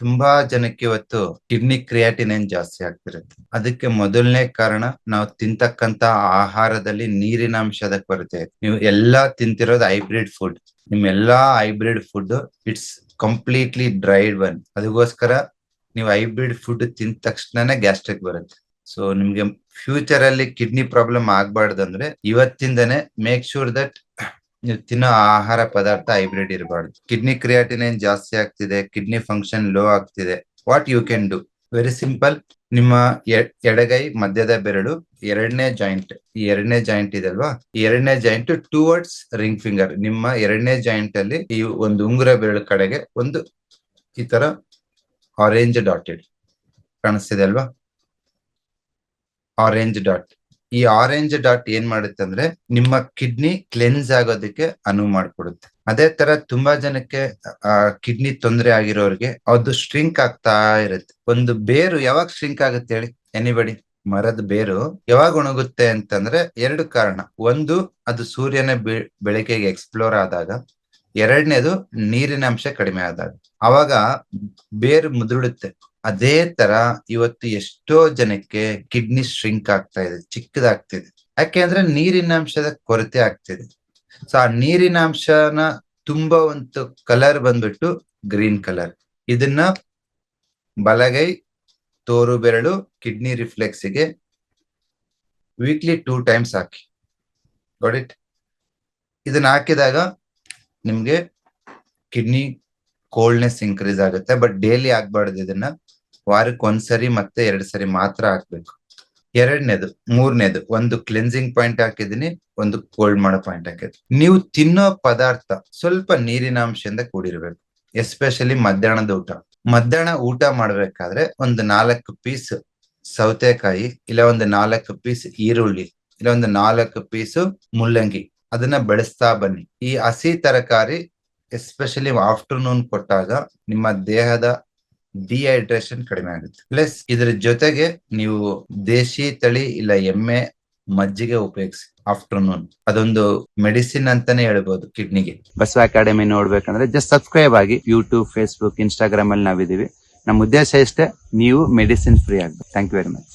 ತುಂಬಾ ಜನಕ್ಕೆ ಇವತ್ತು ಕಿಡ್ನಿ ಕ್ರಿಯಾಟಿನೈನ್ ಜಾಸ್ತಿ ಆಗ್ತಿರುತ್ತೆ. ಅದಕ್ಕೆ ಮೊದಲನೇ ಕಾರಣ ನಾವು ತಿಂತಕ್ಕಂತ ಆಹಾರದಲ್ಲಿ ನೀರಿನ ಅಂಶದ ಕೊರತೆ. ನೀವು ಎಲ್ಲಾ ತಿಂತಿರೋದು ಹೈಬ್ರಿಡ್ ಫುಡ್. ನಿಮ್ ಎಲ್ಲಾ hybrid food it's completely dried one. ಅದಕ್ಕೋಸ್ಕರ ನೀವು ಹೈಬ್ರಿಡ್ ಫುಡ್ ತಿಂದ ತಕ್ಷಣನೇ ಗ್ಯಾಸ್ಟ್ರಿಕ್ ಬರುತ್ತೆ. ಸೊ ನಿಮ್ಗೆ ಫ್ಯೂಚರ್ ಅಲ್ಲಿ ಕಿಡ್ನಿ ಪ್ರಾಬ್ಲಮ್ ಆಗ್ಬಾರ್ದಂದ್ರೆ ಇವತ್ತಿಂದನೇ ಮೇಕ್ ಶೂರ್ ದಟ್ ನೀವು ತಿನ್ನೋ ಆಹಾರ ಪದಾರ್ಥ ಹೈಬ್ರಿಡ್ ಇರಬಾರ್ದು. ಕಿಡ್ನಿ ಕ್ರಿಯಾಟಿನೈನ್ ಜಾಸ್ತಿ ಆಗ್ತಿದೆ, ಕಿಡ್ನಿ ಫಂಕ್ಷನ್ ಲೋ ಆಗ್ತಿದೆ. What you can do very simple. ನಿಮ್ಮ ಎಡಗೈ ಮಧ್ಯದ ಬೆರಳು ಎರಡನೇ ಜಾಯಿಂಟ್, ಈ ಎರಡನೇ ಜಾಯಿಂಟ್ ಇದೆ ಅಲ್ವಾ, ಈ ಎರಡನೇ ಜಾಯಿಂಟ್ ಟುವರ್ಡ್ಸ್ ರಿಂಗ್ ಫಿಂಗರ್. ನಿಮ್ಮ ಎರಡನೇ ಜಾಯಿಂಟ್ ಅಲ್ಲಿ ಈ ಒಂದು ಉಂಗುರ ಬೆರಳು ಕಡೆಗೆ ಒಂದು ಈ ತರ ಆರೆಂಜ್ ಡಾಟೆಡ್ ಕಾಣಿಸ್ತಿದೆ ಅಲ್ವಾ, ಆರೆಂಜ್ ಡಾಟ್. ಈ ಆರೆಂಜ್ ಡಾಟ್ ಏನ್ ಮಾಡುತ್ತೆ ಅಂದ್ರೆ ನಿಮ್ಮ ಕಿಡ್ನಿ ಕ್ಲೆನ್ಸ್ ಆಗೋದಕ್ಕೆ ಅನುವು ಮಾಡ್ಕೊಡುತ್ತೆ. ಅದೇ ತರ ತುಂಬಾ ಜನಕ್ಕೆ ಕಿಡ್ನಿ ತೊಂದರೆ ಆಗಿರೋರಿಗೆ ಅದು ಶ್ರಿಂಕ್ ಆಗ್ತಾ ಇರುತ್ತೆ. ಒಂದು ಬೇರು ಯಾವಾಗ ಶ್ರಿಂಕ್ ಆಗುತ್ತೆ ಹೇಳಿ ಎನಿಬಡಿ? ಮರದ ಬೇರು ಯಾವಾಗ ಒಣಗುತ್ತೆ ಅಂತಂದ್ರೆ ಎರಡು ಕಾರಣ. ಒಂದು, ಅದು ಸೂರ್ಯನ ಬೆಳಕಿಗೆ ಎಕ್ಸ್ಪ್ಲೋರ್ ಆದಾಗ. ಎರಡನೇದು, ನೀರಿನ ಅಂಶ ಕಡಿಮೆ ಆದಾಗ. ಅವಾಗ ಬೇರು ಮುದುಡುತ್ತೆ. ಅದೇ ತರ ಇವತ್ತು ಎಷ್ಟೋ ಜನಕ್ಕೆ ಕಿಡ್ನಿ ಶ್ರಿಂಕ್ ಆಗ್ತಾ ಇದೆ, ಚಿಕ್ಕದಾಗ್ತಿದೆ. ಯಾಕೆಂದ್ರೆ ನೀರಿನ ಅಂಶದ ಕೊರತೆ ಆಗ್ತಿದೆ. ಸೊ ಆ ನೀರಿನ ಅಂಶನ ತುಂಬಾ ಒಂದು ಕಲರ್ ಬಂದ್ಬಿಟ್ಟು ಗ್ರೀನ್ ಕಲರ್. ಇದನ್ನ ಬಲಗೈ ತೋರು ಬೆರಳು ಕಿಡ್ನಿ ರಿಫ್ಲೆಕ್ಸ್ ಗೆ weekly 2 times hockey. Got it? ಇದನ್ನ ಹಾಕಿದಾಗ ನಿಮ್ಗೆ ಕಿಡ್ನಿ ಕೋಲ್ಡ್ನೆಸ್ ಇನ್ಕ್ರೀಸ್ ಆಗುತ್ತೆ. ಬಟ್ ಡೈಲಿ ಆಗ್ಬಾರ್ದು. ಇದನ್ನ ವಾರಕ್ಕೆ ಒಂದ್ಸರಿ ಮತ್ತೆ 2 ಸರಿ ಮಾತ್ರ ಹಾಕ್ಬೇಕು. ಎರಡನೇದು, ಮೂರನೇದು, ಒಂದು ಕ್ಲೆನ್ಸಿಂಗ್ ಪಾಯಿಂಟ್ ಹಾಕಿದೀನಿ, ಒಂದು ಕೋಲ್ಡ್ ಮಾಡೋ ಪಾಯಿಂಟ್ ಹಾಕಿದ್ವಿ. ನೀವು ತಿನ್ನೋ ಪದಾರ್ಥ ಸ್ವಲ್ಪ ನೀರಿನ ಅಂಶದಿಂದ ಕೂಡಿರ್ಬೇಕು. ಎಸ್ಪೆಷಲಿ ಮಧ್ಯಾಹ್ನದ ಊಟ. ಮಧ್ಯಾಹ್ನ ಊಟ ಮಾಡ್ಬೇಕಾದ್ರೆ ಒಂದು 4 ಪೀಸ್ ಸೌತೆಕಾಯಿ, ಇಲ್ಲ ಒಂದು 4 ಪೀಸ್ ಈರುಳ್ಳಿ, ಇಲ್ಲ ಒಂದು 4 ಪೀಸ್ ಮುಲ್ಲಂಗಿ, ಅದನ್ನ ಬೆಳೆಸ್ತಾ ಬನ್ನಿ. ಈ ಹಸಿ ತರಕಾರಿ ಎಸ್ಪೆಷಲಿ ಆಫ್ಟರ್ನೂನ್ ಕೊಟ್ಟಾಗ ನಿಮ್ಮ ದೇಹದ ಡಿಹೈಡ್ರೇಷನ್ ಕಡಿಮೆ ಆಗುತ್ತೆ. ಪ್ಲಸ್ ಇದ್ರ ಜೊತೆಗೆ ನೀವು ದೇಶಿ ತಳಿ ಇಲ್ಲ ಎಮ್ಮೆ ಮಜ್ಜಿಗೆ ಉಪಯೋಗಿಸಿ ಆಫ್ಟರ್ನೂನ್. ಅದೊಂದು ಮೆಡಿಸಿನ್ ಅಂತಾನೆ ಹೇಳ್ಬೋದು ಕಿಡ್ನಿಗೆ. ಬಸವ ಅಕಾಡೆಮಿ ನೋಡ್ಬೇಕಂದ್ರೆ ಜಸ್ಟ್ ಸಬ್ಸ್ಕ್ರೈಬ್ ಆಗಿ. ಯೂಟ್ಯೂಬ್, ಫೇಸ್ಬುಕ್, ಇನ್ಸ್ಟಾಗ್ರಾಮ್ ಅಲ್ಲಿ ನಾವಿದೀವಿ. ನಮ್ಮ ಉದ್ದೇಶ ಇಷ್ಟೇ, ನೀವು ಮೆಡಿಸಿನ್ ಫ್ರೀ ಆಗ್ಬೇಕು. Thank you very much.